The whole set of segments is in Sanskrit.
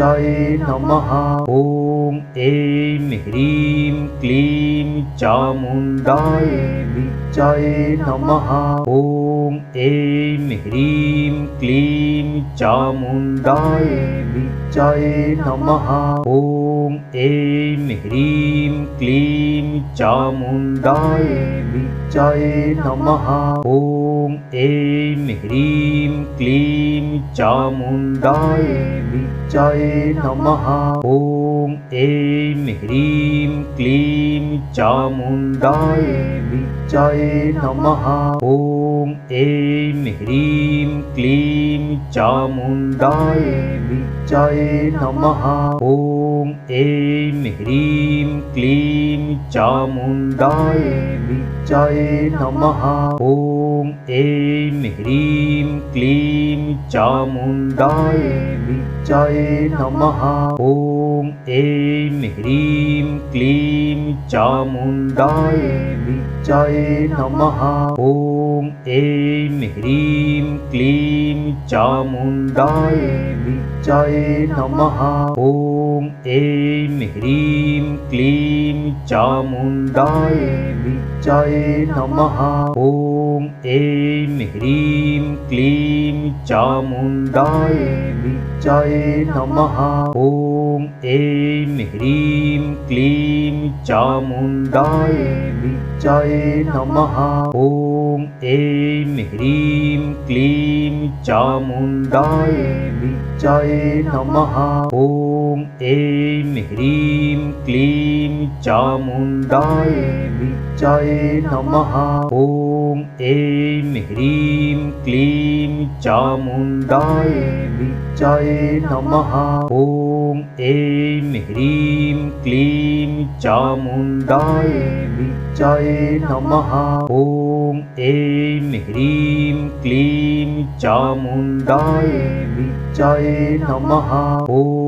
विच्चये नमः। ॐ ऐं ह्रीं क्लीं चामुण्डायै विच्चये नमः। ॐ ऐं ह्रीं क्लीं चामुण्डायै विच्चये नमः। ॐ ऐं ह्रीं क्लीं चामुण्डायै विच्चये नमः। ॐ ऐं ह्रीं क्लीं चामुण्डायै विच्चये नमः। ॐ ऐं ह्रीं क्लीं चामुण्डायै विच्चये नमः। ॐ ऐं ह्रीं क्लीं चामुण्डायै विच्चये नमः। ॐ ऐं ह्रीं क्लीं चामुण्डायै विच्चये नमः। ॐ ऐं ह्रीं क्लीं चामुण्डायै विच्चये नमः। ॐ ऐं ह्रीं क्लीं चामुण्डायै विच्चये नमः। ॐ ऐं ह्रीं क्लीं चामुण्डायै विच्चये नमः। ॐ ऐं ह्रीं क्लीं चामुण्डायै विच्चये नमः। ॐ ऐं ह्रीं क्लीं चामुण्डायै विच्चये नमः। ॐ ऐं ह्रीं क्लीं चामुण्डायै विच्चये नमः। ॐ ऐं ह्रीं क्लीं चामुण्डायै विच्चये नमः। ॐ ऐं ह्रीं क्लीं चामुण्डायै विच्चये नमः। ॐ ऐं ह्रीं क्लीं चामुण्डायै विच्चये नमः। ॐ ऐं ह्रीं क्लीं चामुण्डायै विच्चये नमः। ॐ ऐं ह्रीं क्लीं चामुण्डायै विच्चये नमः। ॐ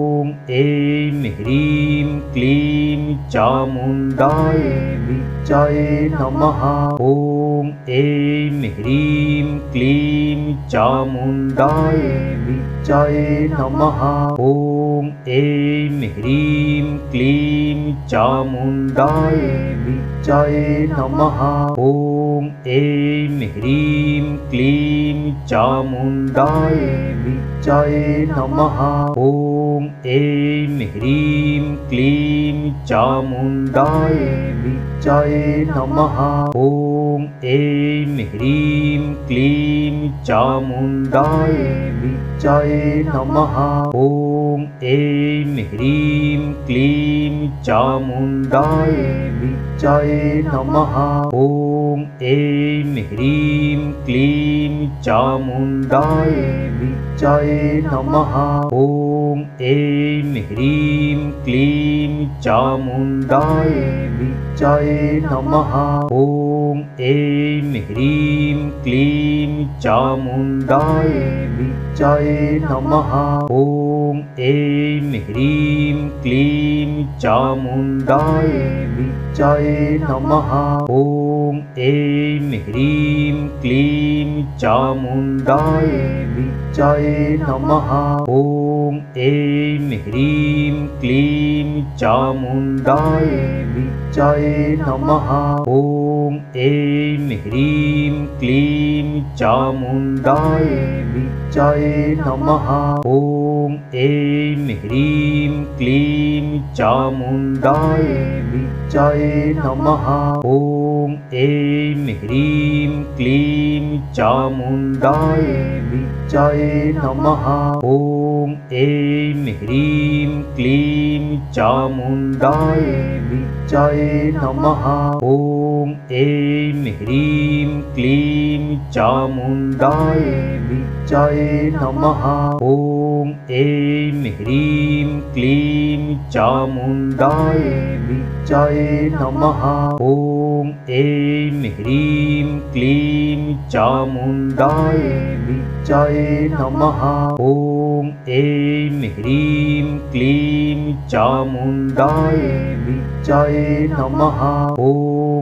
ऐं ह्रीं क्लीं चामुण्डायै विच्चये नमः। ॐ ऐं ह्रीं क्लीं चामुण्डायै विच्चये नमः। ॐ ऐं ह्रीं क्लीं चामुण्डायै विच्चये नमः। ॐ ऐं ह्रीं क्लीं चामुण्डायै विच्चये नमः। ॐ ऐं ह्रीं क्लीं चामुण्डायै विच्चये नमः। ॐ ऐं ह्रीं क्लीं चामुण्डायै विच्चये नमः। ॐ ऐं ह्रीं क्लीं चामुण्डायै विच्चये नमः। ॐ ऐं ह्रीं क्लीं चामुण्डायै विच्चये नमः। ॐ ऐं ह्रीं क्लीं चामुण्डायै विच्चये नमः। ॐ ऐं ह्रीं क्लीं चामुण्डायै विच्चये नमः। ॐ ऐं ह्रीं क्लीं चामुण्डायै विच्चये नमः। ॐ ऐं ह्रीं क्लीं चामुण्डायै विच्चये नमः। ॐ ऐं ह्रीं क्लीं चामुण्डायै विच्चये नमः। ॐ ऐं ह्रीं क्लीं चामुण्डायै विच्चये नमः। ॐ ऐं ह्रीं क्लीं चामुण्डायै विच्चये नमः। ॐ ऐं ह्रीं क्लीं चामुण्डायै विच्चये नमः। ॐ ऐं ह्रीं क्लीं चामुण्डायै विच्चये नमः। ॐ ऐं ह्रीं क्लीं चामुण्डायै विच्चये नमः। ॐ ऐं ह्रीं क्लीं चामुण्डायै विच्चये नमः। ॐ ऐं ह्रीं क्लीं चामुण्डायै विच्चये नमः। ॐ ऐं ह्रीं क्लीं चामुण्डायै विच्चये नमः। ॐ